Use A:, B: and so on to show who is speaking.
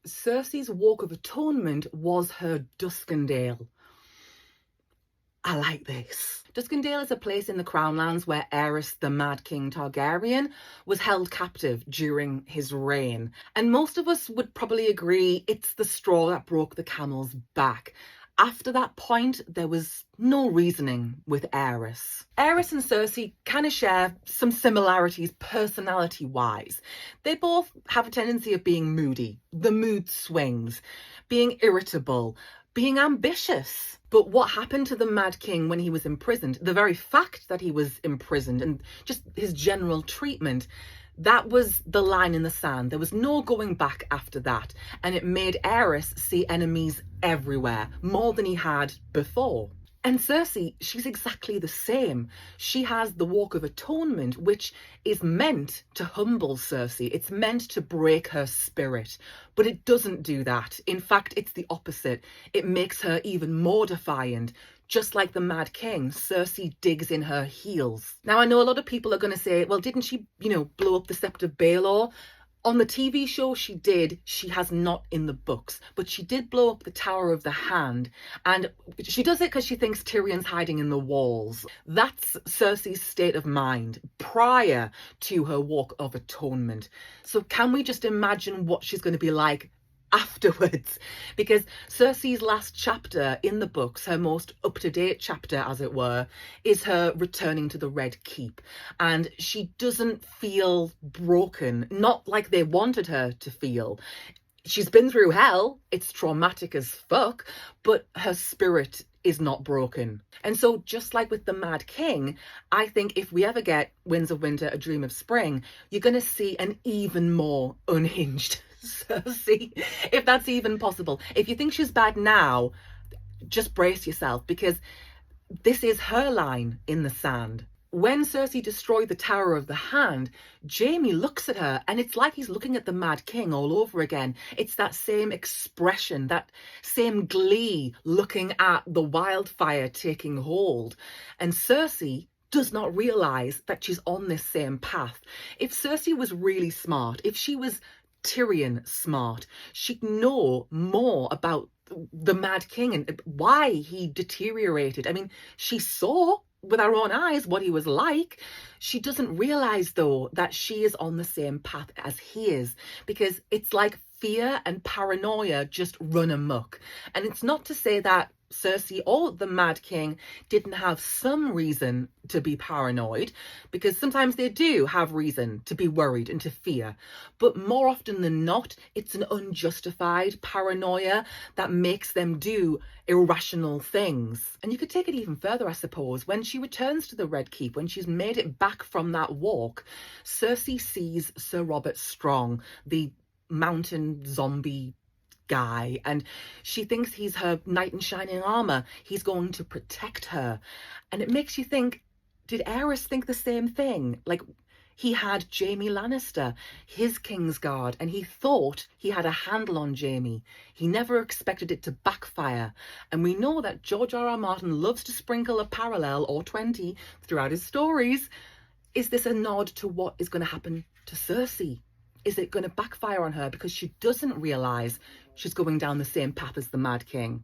A: Cersei's Walk of Atonement was her Duskendale. I like this. Duskendale is a place in the Crownlands where Aerys, the Mad King Targaryen, was held captive during his reign. And most of us would probably agree it's the straw that broke the camel's back. After that point, there was no reasoning with Aerys. Aerys and Cersei kind of share some similarities personality-wise. They both have a tendency of being moody, the mood swings, being irritable, being ambitious. But what happened to the Mad King when he was imprisoned, the very fact that he was imprisoned and just his general treatment, that was the line in the sand. There was no going back after that. And it made Aerys see enemies everywhere, more than he had before. And Cersei, she's exactly the same. She has the Walk of Atonement, which is meant to humble Cersei. It's meant to break her spirit. But it doesn't do that. In fact, it's the opposite. It makes her even more defiant. Just like the Mad King, Cersei digs in her heels. Now, I know a lot of people are going to say, well, didn't she, blow up the Sept of Baelor? On the TV show, she did. She has not in the books. But she did blow up the Tower of the Hand. And she does it because she thinks Tyrion's hiding in the walls. That's Cersei's state of mind prior to her Walk of Atonement. So can we just imagine what she's going to be like afterwards? Because Cersei's last chapter in the books, her most up-to-date chapter as it were, is her returning to the Red Keep, and she doesn't feel broken, not like they wanted her to feel. She's been through hell, it's traumatic as fuck, but her spirit is not broken. And so just like with the Mad King, I think if we ever get Winds of Winter, A Dream of Spring, you're going to see an even more unhinged Cersei, if that's even possible. If you think she's bad now, just brace yourself, because this is her line in the sand. When Cersei destroyed the Tower of the Hand, Jaime looks at her and it's like he's looking at the Mad King all over again. It's that same expression, that same glee looking at the wildfire taking hold. And Cersei does not realise that she's on this same path. If Cersei was really smart, if she was Tyrion smart, she'd know more about the Mad King and why he deteriorated. I mean, she saw with our own eyes what he was like. She doesn't realise, though, that she is on the same path as he is, because it's like fear and paranoia just run amok. And it's not to say that Cersei or the Mad King didn't have some reason to be paranoid, because sometimes they do have reason to be worried and to fear. But more often than not, it's an unjustified paranoia that makes them do irrational things. And you could take it even further, I suppose. When she returns to the Red Keep, when she's made it back from that walk, Cersei sees Sir Robert Strong, the mountain zombie guy, and she thinks he's her knight in shining armor. He's going to protect her. And it makes you think, did Aerys think the same thing? Like, he had Jaime Lannister, his Kingsguard, and he thought he had a handle on Jaime. He never expected it to backfire. And we know that George R.R. Martin loves to sprinkle a parallel or 20 throughout his stories. Is this a nod to what is going to happen to Cersei? Is it going to backfire on her because she doesn't realise she's going down the same path as the Mad King?